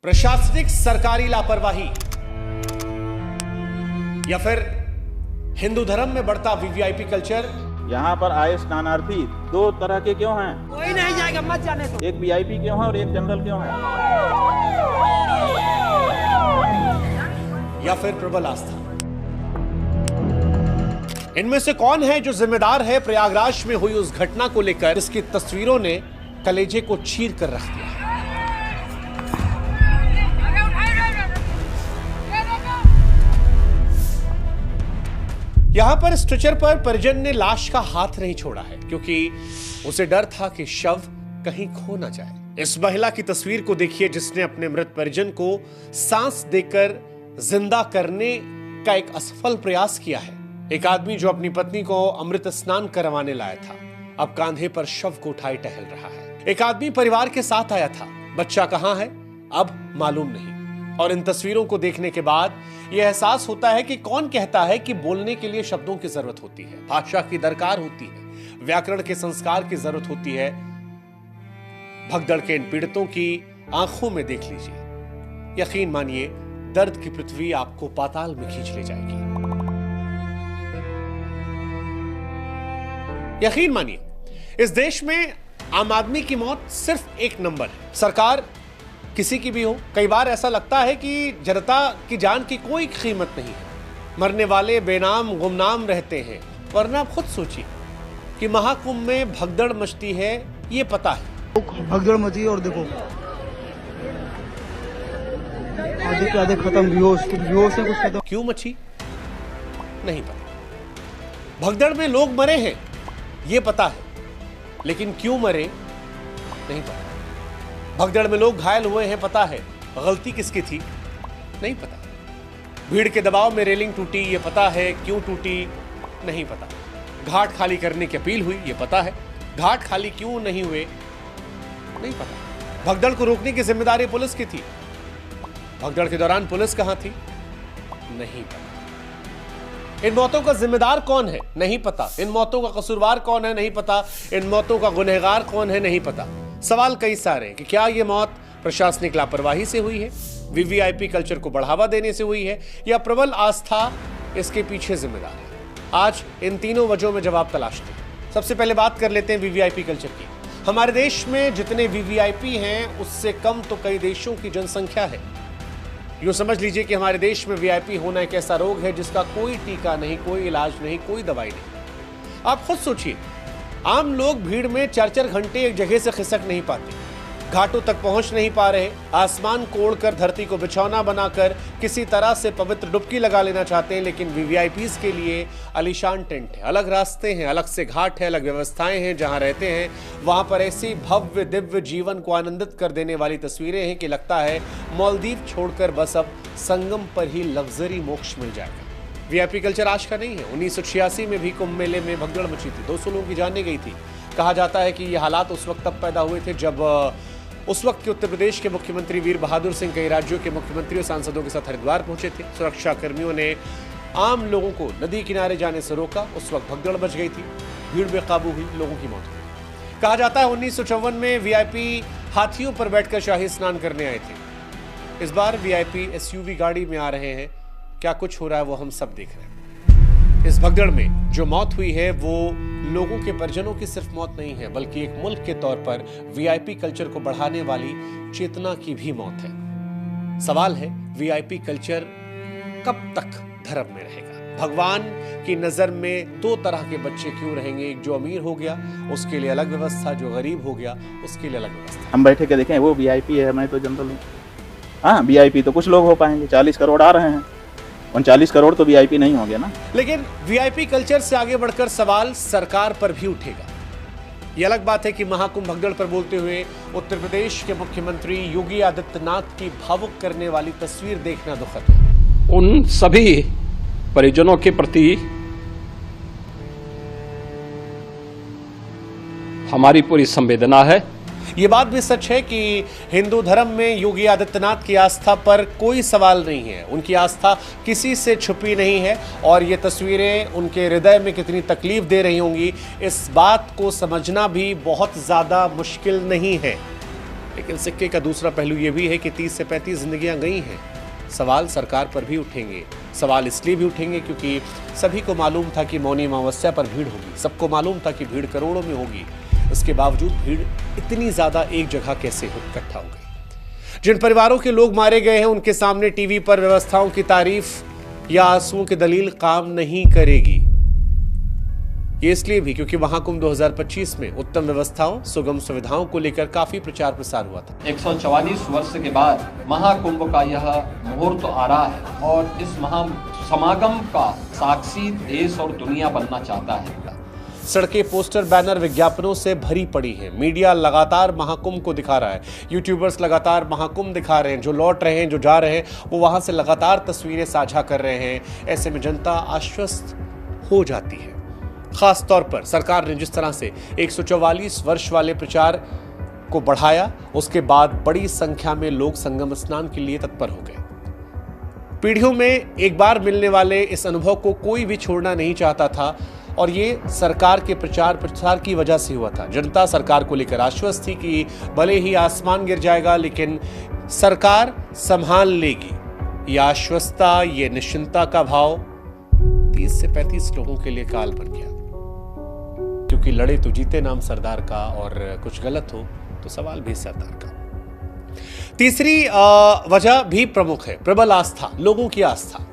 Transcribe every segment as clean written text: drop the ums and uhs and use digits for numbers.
प्रशासनिक सरकारी लापरवाही या फिर हिंदू धर्म में बढ़ता वीवीआईपी कल्चर। यहाँ पर आए स्नानार्थी दो तरह के क्यों हैं? कोई नहीं जाएगा, मत जाने दो। एक वीआईपी क्यों है और एक जनरल क्यों है? या फिर प्रबल आस्था। इनमें से कौन है जो जिम्मेदार है प्रयागराज में हुई उस घटना को लेकर जिसकी तस्वीरों ने कलेजे को चीर कर रख दिया? यहां पर स्ट्रेचर पर परिजन ने लाश का हाथ नहीं छोड़ा है क्योंकि उसे डर था कि शव कहीं खो ना जाए। इस महिला की तस्वीर को देखिए जिसने अपने मृत परिजन को सांस देकर जिंदा करने का एक असफल प्रयास किया है। एक आदमी जो अपनी पत्नी को अमृत स्नान करवाने लाया था अब कांधे पर शव को उठाए टहल रहा है। एक आदमी परिवार के साथ आया था, बच्चा कहां है अब मालूम नहीं। और इन तस्वीरों को देखने के बाद यह एहसास होता है कि कौन कहता है कि बोलने के लिए शब्दों की जरूरत होती है, भाषा की दरकार होती है, व्याकरण के संस्कार की जरूरत होती है। भगदड़ के इन पीड़ितों की आंखों में देख लीजिए, यकीन मानिए दर्द की पृथ्वी आपको पाताल में खींच ले जाएगी। यकीन मानिए इस देश में आम आदमी की मौत सिर्फ एक नंबर है। सरकार किसी की भी हो, कई बार ऐसा लगता है कि जनता की जान की कोई कीमत नहीं है। मरने वाले बेनाम गुमनाम रहते हैं। वरना आप खुद सोचिए कि महाकुंभ में भगदड़ मचती है, ये पता है। भगदड़ मची और देखो आधे के आधे खत्म, बेहोश है कुछ खत्म। क्यों मची नहीं पता। भगदड़ में लोग मरे हैं ये पता है, लेकिन क्यों मरे नहीं पता। भगदड़ में लोग घायल हुए हैं पता है, गलती किसकी थी नहीं पता। भीड़ के दबाव में रेलिंग टूटी ये पता है, क्यों टूटी नहीं पता। घाट खाली करने की अपील हुई ये पता है, घाट खाली क्यों नहीं हुए नहीं पता। भगदड़ को रोकने की जिम्मेदारी पुलिस की थी, भगदड़ के दौरान पुलिस कहां थी नहीं पता। इन मौतों का जिम्मेदार कौन है नहीं पता। इन मौतों का कसूरवार कौन है नहीं पता। इन मौतों का गुनहगार कौन है नहीं पता। सवाल कई सारे हैं कि क्या यह मौत प्रशासनिक लापरवाही से हुई है, वीवीआईपी कल्चर को बढ़ावा देने से हुई है, या प्रबल आस्था इसके पीछे जिम्मेदार है। आज इन तीनों वजहों में जवाब तलाशते हैं। सबसे पहले बात कर लेते हैं वीवीआईपी कल्चर की। हमारे देश में जितने वीवीआईपी हैं उससे कम तो कई देशों की जनसंख्या है। यूं समझ लीजिए कि हमारे देश में वीआईपी होना एक ऐसा रोग है जिसका कोई टीका नहीं, कोई इलाज नहीं, कोई दवाई नहीं। आप खुद सोचिए, आम लोग भीड़ में 4-4 घंटे एक जगह से खिसक नहीं पाते, घाटों तक पहुंच नहीं पा रहे, आसमान को ओढ़कर धरती को बिछौना बनाकर किसी तरह से पवित्र डुबकी लगा लेना चाहते हैं। लेकिन वीवीआईपीज के लिए आलीशान टेंट है, अलग रास्ते हैं, अलग से घाट है, अलग व्यवस्थाएं हैं। जहां रहते हैं वहां पर ऐसी भव्य दिव्य जीवन को आनंदित कर देने वाली तस्वीरें हैं कि लगता है मालदीव छोड़कर बस अब संगम पर ही लग्जरी मोक्ष मिल जाएगा। वीआईपी कल्चर आज का नहीं है। 1986 में भी कुंभ मेले में भगदड़ मची थी, 200 लोगों की जाने गई थी। कहा जाता है कि ये हालात उस वक्त तब पैदा हुए थे जब उस वक्त के उत्तर प्रदेश के मुख्यमंत्री वीर बहादुर सिंह कई राज्यों के मुख्यमंत्रियों सांसदों के साथ हरिद्वार पहुंचे थे। सुरक्षा कर्मियों ने आम लोगों को नदी किनारे जाने से रोका। उस वक्त भगदड़ मच गई थी, भीड़ बेकाबू हुई, लोगों की मौत हुई। कहा जाता है 1954 में वीआईपी हाथियों पर बैठकर शाही स्नान करने आए थे। इस बार वीआईपी एसयूवी गाड़ी में आ रहे हैं। क्या कुछ हो रहा है वो हम सब देख रहे हैं। इस भगदड़ में जो मौत हुई है वो लोगों के परिजनों की सिर्फ मौत नहीं है, बल्कि एक मुल्क के तौर पर वीआईपी कल्चर को बढ़ाने वाली चेतना की भी मौत है। सवाल है वीआईपी कल्चर कब तक धर्म में रहेगा? भगवान की नजर में दो तरह के बच्चे क्यों रहेंगे? एक जो अमीर हो गया उसके लिए अलग व्यवस्था, जो गरीब हो गया उसके लिए अलग व्यवस्था। हम बैठे के देखें वो वीआईपी है, मैं तो जनरल हूँ। हाँ, वीआईपी तो कुछ लोग हो पाएंगे, 40 करोड़ आ रहे हैं, 39 करोड़ तो वीआईपी नहीं होंगे ना। लेकिन वीआईपी कल्चर से आगे बढ़कर सवाल सरकार पर भी उठेगा। यह अलग बात है कि महाकुंभ भगदड़ पर बोलते हुए उत्तर प्रदेश के मुख्यमंत्री योगी आदित्यनाथ की भावुक करने वाली तस्वीर देखना दुखद है। उन सभी परिजनों के प्रति हमारी पूरी संवेदना है। ये बात भी सच है कि हिंदू धर्म में योगी आदित्यनाथ की आस्था पर कोई सवाल नहीं है। उनकी आस्था किसी से छुपी नहीं है और ये तस्वीरें उनके हृदय में कितनी तकलीफ दे रही होंगी इस बात को समझना भी बहुत ज़्यादा मुश्किल नहीं है। लेकिन सिक्के का दूसरा पहलू यह भी है कि 30 से 35 जिंदगियां गई हैं। सवाल सरकार पर भी उठेंगे। सवाल इसलिए भी उठेंगे क्योंकि सभी को मालूम था कि मौनी अमावस्या पर भीड़ होगी। सबको मालूम था कि भीड़ करोड़ों में होगी। इसके बावजूद भीड़ इतनी ज्यादा एक जगह कैसे इकट्ठा हो गई। जिन परिवारों के लोग मारे गए हैं उनके सामने टीवी पर व्यवस्थाओं की तारीफ या आंसुओं की दलील काम नहीं करेगी। ये इसलिए भी क्योंकि महाकुंभ 2025 में उत्तम व्यवस्थाओं, सुगम सुविधाओं को लेकर काफी प्रचार प्रसार हुआ था। 144 वर्ष के बाद महाकुंभ का यह मुहूर्त आ रहा है और इस महासमागम का साक्षी देश और दुनिया बनना चाहता है। सड़कें, पोस्टर, बैनर, विज्ञापनों से भरी पड़ी हैं। मीडिया लगातार महाकुंभ को दिखा रहा है। यूट्यूबर्स लगातार महाकुंभ दिखा रहे हैं। जो लौट रहे हैं, जो जा रहे हैं, वो वहां से लगातार तस्वीरें साझा कर रहे हैं। ऐसे में जनता आश्वस्त हो जाती है। खास तौर पर सरकार ने जिस तरह से 144 वर्ष वाले प्रचार को बढ़ाया, उसके बाद बड़ी संख्या में लोग संगम स्नान के लिए तत्पर हो गए। पीढ़ियों में एक बार मिलने वाले इस अनुभव को कोई भी छोड़ना नहीं चाहता था और ये सरकार के प्रचार प्रसार की वजह से हुआ था। जनता सरकार को लेकर आश्वस्त थी कि भले ही आसमान गिर जाएगा लेकिन सरकार संभाल लेगी। ये आश्वस्तता, ये निश्चिंतता का भाव 30 से 35 लोगों के लिए काल बन गया, क्योंकि लड़े तो जीते नाम सरदार का और कुछ गलत हो तो सवाल भी सरदार का। तीसरी वजह भी प्रमुख है, प्रबल आस्था, लोगों की आस्था।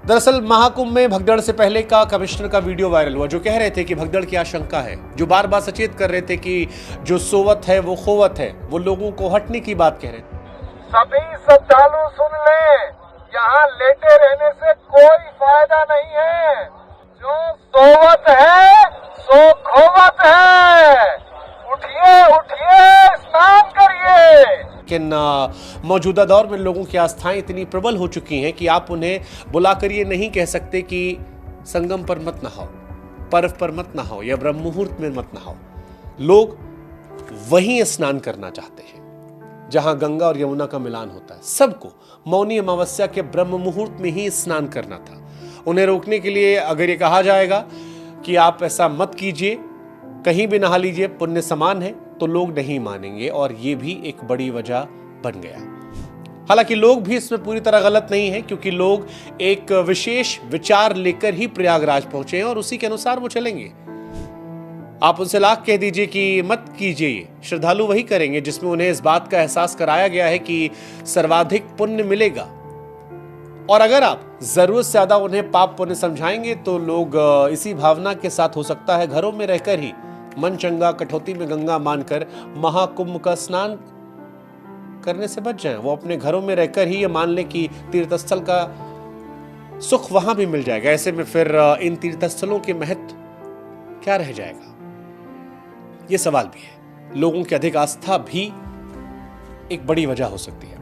दरअसल महाकुंभ में भगदड़ से पहले का कमिश्नर का वीडियो वायरल हुआ, जो कह रहे थे कि भगदड़ की आशंका है, जो बार बार सचेत कर रहे थे कि जो सोवत है वो खोवत है, वो लोगों को हटने की बात कह रहे थे। सभी श्रद्धालु सुन लें, यहाँ लेटे रहने से कोई फायदा नहीं है। जो सोवत है सो खोवत है। उठिए उठिए, स्नान करिए। लेकिन मौजूदा दौर में लोगों की आस्थाएं इतनी प्रबल हो चुकी हैं कि आप उन्हें बुलाकर ये नहीं कह सकते कि संगम पर मत नहाओ, पर्व पर मत नहाओ या ब्रह्म मुहूर्त में मत नहाओ। लोग वहीं स्नान करना चाहते हैं जहां गंगा और यमुना का मिलान होता है। सबको मौनी अमावस्या के ब्रह्म मुहूर्त में ही स्नान करना था। उन्हें रोकने के लिए अगर ये कहा जाएगा कि आप ऐसा मत कीजिए, कहीं भी नहा लीजिए, पुण्य समान है, तो लोग नहीं मानेंगे और ये भी एक बड़ी वजह बन गया। हालांकि लोग भी इसमें पूरी तरह गलत नहीं है, क्योंकि लोग एक विशेष विचार लेकर ही प्रयागराज पहुंचे हैं और उसी के अनुसार वो चलेंगे। आप उनसे लाख कह दीजिए कि मत कीजिए, ये श्रद्धालु वही करेंगे जिसमें उन्हें इस बात का एहसास कराया गया है कि सर्वाधिक पुण्य मिलेगा। और अगर आप जरूरत से ज्यादा उन्हें पाप पुण्य समझाएंगे तो लोग इसी भावना के साथ हो सकता है घरों में रहकर ही मन चंगा कटौती में गंगा मानकर महाकुंभ का स्नान करने से बच जाएं। वो अपने घरों में रहकर ही ये मान ले कि तीर्थस्थल का सुख वहां भी मिल जाएगा। ऐसे में फिर इन तीर्थस्थलों के महत्व क्या रह जाएगा, ये सवाल भी है। लोगों की अधिक आस्था भी एक बड़ी वजह हो सकती है।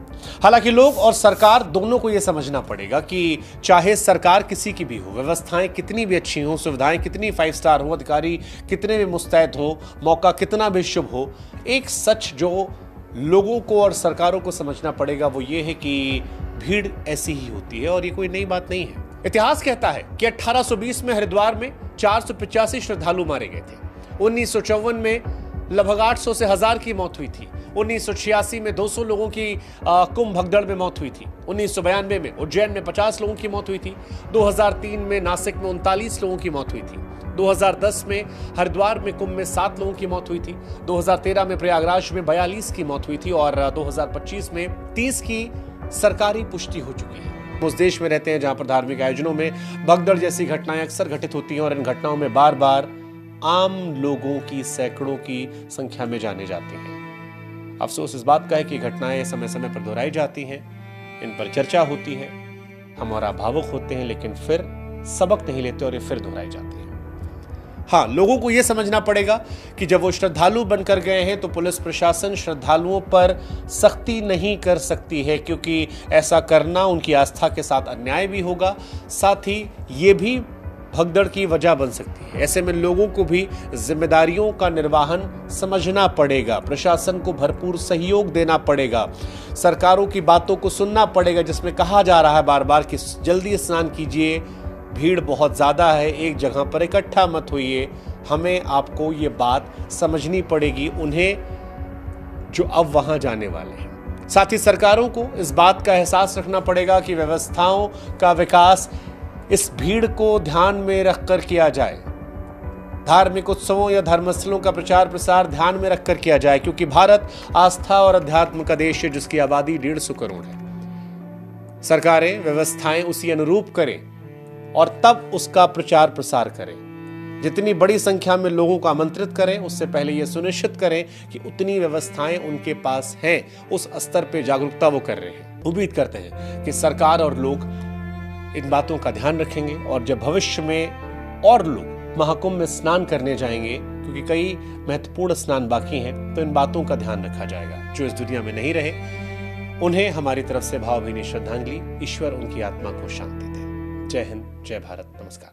हालांकि लोग और सरकार दोनों को यह समझना पड़ेगा कि चाहे सरकार किसी की भी हो, व्यवस्थाएं कितनी भी अच्छी हो, सुविधाएं कितनी 5 स्टार हो, अधिकारी कितने भी मुस्तैद हो, मौका कितना भी शुभ हो, एक सच जो लोगों को और सरकारों को समझना पड़ेगा वो ये है कि भीड़ ऐसी ही होती है और ये कोई नई बात नहीं है। इतिहास कहता है कि 1820 में हरिद्वार में 485 श्रद्धालु मारे गए थे। 1954 में लगभग 800 से 1000 की मौत हुई थी। 1986 में 200 लोगों की कुंभ भगदड़ में मौत हुई थी। 1992 में उज्जैन में 50 लोगों की मौत हुई थी। 2003 में नासिक में 39 लोगों की मौत हुई थी। 2010 में हरिद्वार में कुंभ में 7 लोगों की मौत हुई थी। 2013 में प्रयागराज में 42 की मौत हुई थी और 2025 में 30 की सरकारी पुष्टि हो चुकी है। उस देश में रहते हैं जहां पर धार्मिक आयोजनों में भगदड़ जैसी घटनाएं अक्सर घटित होती हैं और इन घटनाओं में बार बार आम लोगों की सैकड़ों की संख्या में जाने जाते हैं। अफसोस इस बात का है कि घटनाएं समय समय पर दोहराई जाती हैं, इन पर चर्चा होती है, हम और आप भावुक होते हैं, लेकिन फिर सबक नहीं लेते और ये फिर दोहराई जाते हैं। हाँ, लोगों को यह समझना पड़ेगा कि जब वो श्रद्धालु बनकर गए हैं तो पुलिस प्रशासन श्रद्धालुओं पर सख्ती नहीं कर सकती है, क्योंकि ऐसा करना उनकी आस्था के साथ अन्याय भी होगा, साथ ही ये भी भगदड़ की वजह बन सकती है। ऐसे में लोगों को भी जिम्मेदारियों का निर्वहन समझना पड़ेगा, प्रशासन को भरपूर सहयोग देना पड़ेगा, सरकारों की बातों को सुनना पड़ेगा जिसमें कहा जा रहा है बार बार कि जल्दी स्नान कीजिए, भीड़ बहुत ज्यादा है, एक जगह पर इकट्ठा मत होइए। हमें आपको ये बात समझनी पड़ेगी। उन्हें जो अब वहां जाने वाले हैं। साथ ही सरकारों को इस बात का एहसास रखना पड़ेगा कि व्यवस्थाओं का विकास इस भीड़ को ध्यान में रखकर किया जाए। धार्मिक उत्सवों या धर्मस्थलों का प्रचार प्रसार ध्यान में रखकर किया जाए, क्योंकि भारत आस्था और अध्यात्म का देश है जिसकी आबादी 150 करोड़ है। सरकारें व्यवस्थाएं उसी अनुरूप करें और तब उसका प्रचार प्रसार करें। जितनी बड़ी संख्या में लोगों को आमंत्रित करें, उससे पहले यह सुनिश्चित करें कि उतनी व्यवस्थाएं उनके पास हैं, उस स्तर पे जागरूकता वो कर रहे हैं। उम्मीद करते हैं कि सरकार और लोग इन बातों का ध्यान रखेंगे और जब भविष्य में और लोग महाकुंभ में स्नान करने जाएंगे, क्योंकि कई महत्वपूर्ण स्नान बाकी हैं, तो इन बातों का ध्यान रखा जाएगा। जो इस दुनिया में नहीं रहे, उन्हें हमारी तरफ से भावभीनी श्रद्धांजलि। ईश्वर उनकी आत्मा को शांति दे। जय हिंद, जय भारत, नमस्कार।